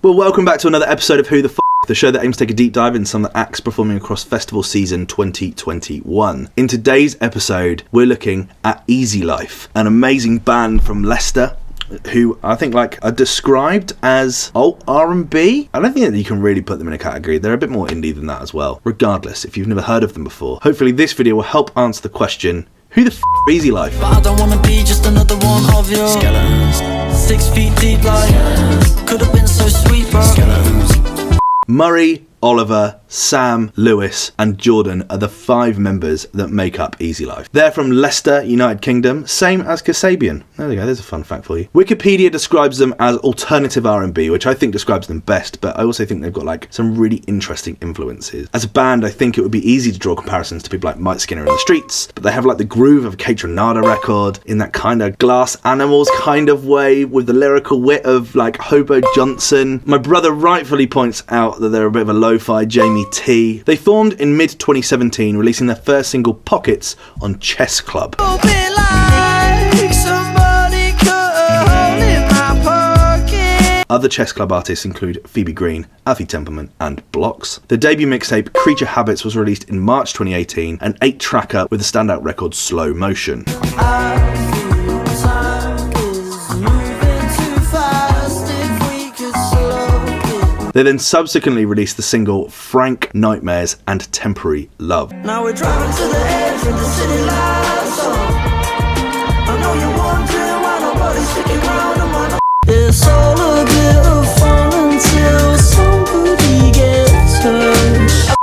Well, welcome back to another episode of Who the F***, the show that aims to take a deep dive in some of the acts performing across festival season 2021. In today's episode, we're looking at Easy Life, an amazing band from Leicester, who I think are described as alt-R&B. I don't think that you can really put them in a category. They're a bit more indie than that as well. Regardless, if you've never heard of them before, hopefully this video will help answer the question, who the f*** is Easy Life? But I don't wanna be just another one of your skeletons. 6 feet deep like could have been so sweet, bro. Skeletons. Murray, Oliver, Sam, Lewis and Jordan are the 5 members that make up Easy Life. They're from Leicester, United Kingdom, same as Kasabian. There we go, there's a fun fact for you. Wikipedia describes them as alternative R&B, which I think describes them best, but I also think they've got some really interesting influences. As a band, I think it would be easy to draw comparisons to people like Mike Skinner in the Streets, but they have the groove of a Kate Renata record in that kind of Glass Animals kind of way, with the lyrical wit of Hobo Johnson. My brother rightfully points out that they're a bit of a lo-fi Jamie T. They formed in mid-2017, releasing their first single, Pockets, on Chess Club. Other Chess Club artists include Phoebe Green, Alfie Templeman and Blocks. The debut mixtape, Creature Habits, was released in March 2018, an 8-tracker with the standout record Slow Motion. They then subsequently released the single Frank Nightmares and Temporary Love. Now we're driving to the edge of the city lights. I know you're wondering why nobody's sticking around on my. It's all a bit of fun until somebody gets hurt.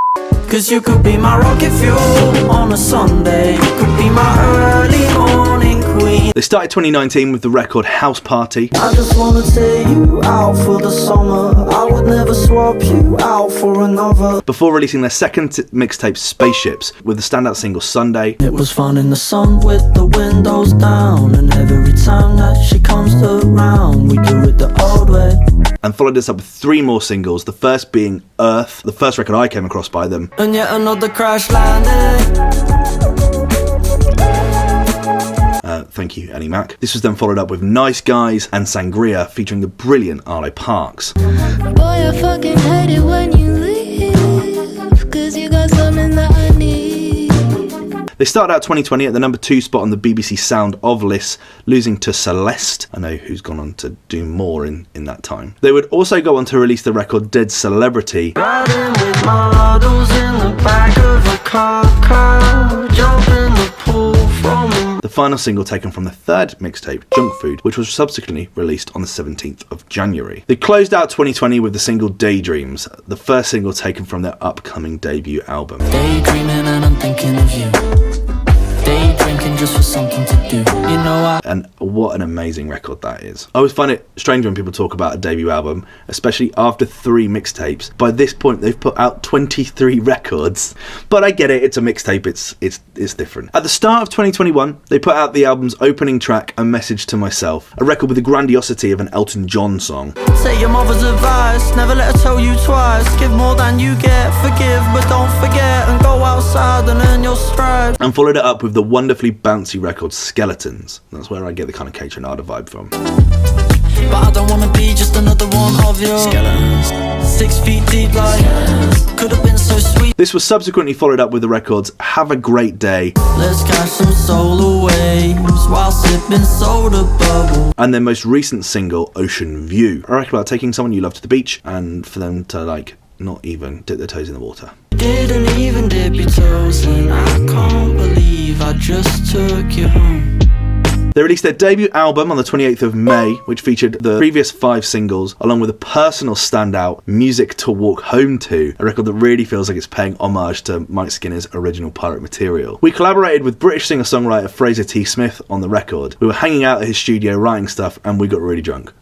Cause you could be my rocket fuel on a Sunday. You could be my early morning queen. They started 2019 with the record House Party. I just wanna take you out for the summer. I would never swap you out for another. Before releasing their second mixtape, Spaceships, with the standout single Sunday. It was fun in the sun with the windows down, and every time that she comes around, we do it the old way. And followed this up with 3 more singles, the first being Earth, the first record I came across by them. And yet another crash landing. Thank you, Ellie Mac. This was then followed up with Nice Guys and Sangria, featuring the brilliant Arlo Parks. Boy, I fucking hate it when you leave, cause you got something that I need. They started out 2020 at the number 2 spot on the BBC Sound of list, losing to Celeste. I know who's gone on to do more in that time. They would also go on to release the record Dead Celebrity. Riding with my models in the back of a car, jump in the pool from the final single taken from the 3rd mixtape, Junk Food, which was subsequently released on the 17th of January. They closed out 2020 with the single Daydreams, the first single taken from their upcoming debut album. Daydreaming and I'm thinking of you. Day drinking just for something to do. You know And what an amazing record that is. I always find it strange when people talk about a debut album, especially after 3 mixtapes. By this point, they've put out 23 records. But I get it, it's a mixtape, it's different. At the start of 2021, they put out the album's opening track, A Message to Myself, a record with the grandiosity of an Elton John song. Take your mother's advice, never let her tell you twice. Give more than you get, forgive but don't forget, and go outside and earn your stripes. And followed it up with the wonderfully bouncy record Skeletons. That's where I get the kind of Kate Renata vibe from. But I don't wanna be just another one of your skeletons. 6 feet deep like could have been so sweet. This was subsequently followed up with the records Have a Great Day. Let's catch some solar waves while sipping soda bubble. And their most recent single, Ocean View. A record about taking someone you love to the beach and for them to not even dip their toes in the water. Didn't even dip your toes in. I can't believe I just took you home. They released their debut album on the 28th of May, which featured the previous 5 singles, along with a personal standout, Music to Walk Home To, a record that really feels like it's paying homage to Mike Skinner's original Pirate Material. We collaborated with British singer-songwriter Fraser T. Smith on the record. We were hanging out at his studio writing stuff, and we got really drunk.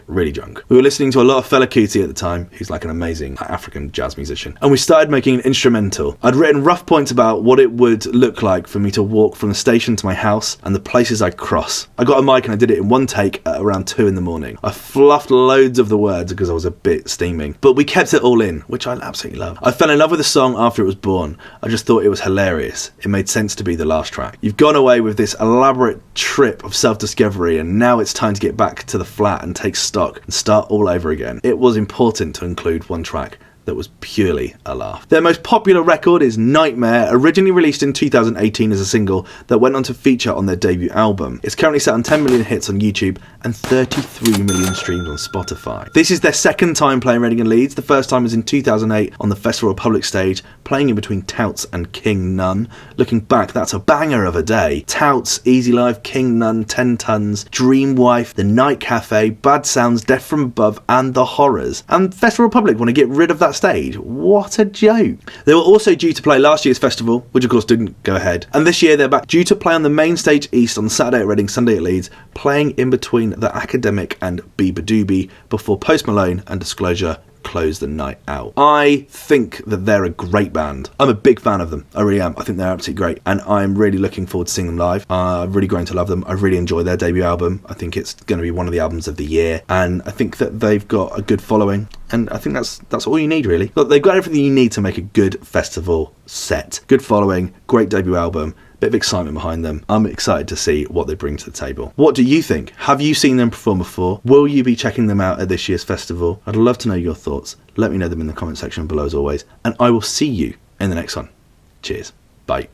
Really drunk. We were listening to a lot of Fela Kuti at the time, who's an amazing African jazz musician, and we started making an instrumental. I'd written rough points about what it would look like for me to walk from the station to my house, and the places I'd cross. across. I got a mic and I did it in one take at around 2 in the morning. I fluffed loads of the words because I was a bit steaming, but we kept it all in, which I absolutely love. I fell in love with the song after it was born. I just thought it was hilarious. It made sense to be the last track. You've gone away with this elaborate trip of self-discovery, and now it's time to get back to the flat and take stock and start all over again. It was important to include one track that was purely a laugh. Their most popular record is Nightmare, originally released in 2018 as a single that went on to feature on their debut album. It's currently set on 10 million hits on YouTube and 33 million streams on Spotify. This is their second time playing Reading and Leeds. The first time was in 2008 on the Festival Public stage, playing in between Touts and King Nun. Looking back, that's a banger of a day. Touts, Easy Life, King Nun, 10 Tons, Dream Wife, The Night Cafe, Bad Sounds, Death from Above, and The Horrors. And Festival Public want to get rid of that stage. What a joke. They were also due to play last year's festival, which of course didn't go ahead, and this year they're back due to play on the main stage east on Saturday at Reading, Sunday at Leeds, playing in between The Academic and Beaver Doobie before Post Malone and Disclosure close the night out. I think that they're a great band. I'm a big fan of them. I really am. I think they're absolutely great, and I'm really looking forward to seeing them live. I've really grown to love them. I really enjoy their debut album. I think it's going to be one of the albums of the year, and I think that they've got a good following, and I think that's all you need, really. Look, they've got everything you need to make a good festival set. Good following, great debut album, bit of excitement behind them. I'm excited to see what they bring to the table. What do you think? Have you seen them perform before? Will you be checking them out at this year's festival? I'd love to know your thoughts. Let me know them in the comment section below as always, and I will see you in the next one. Cheers. Bye.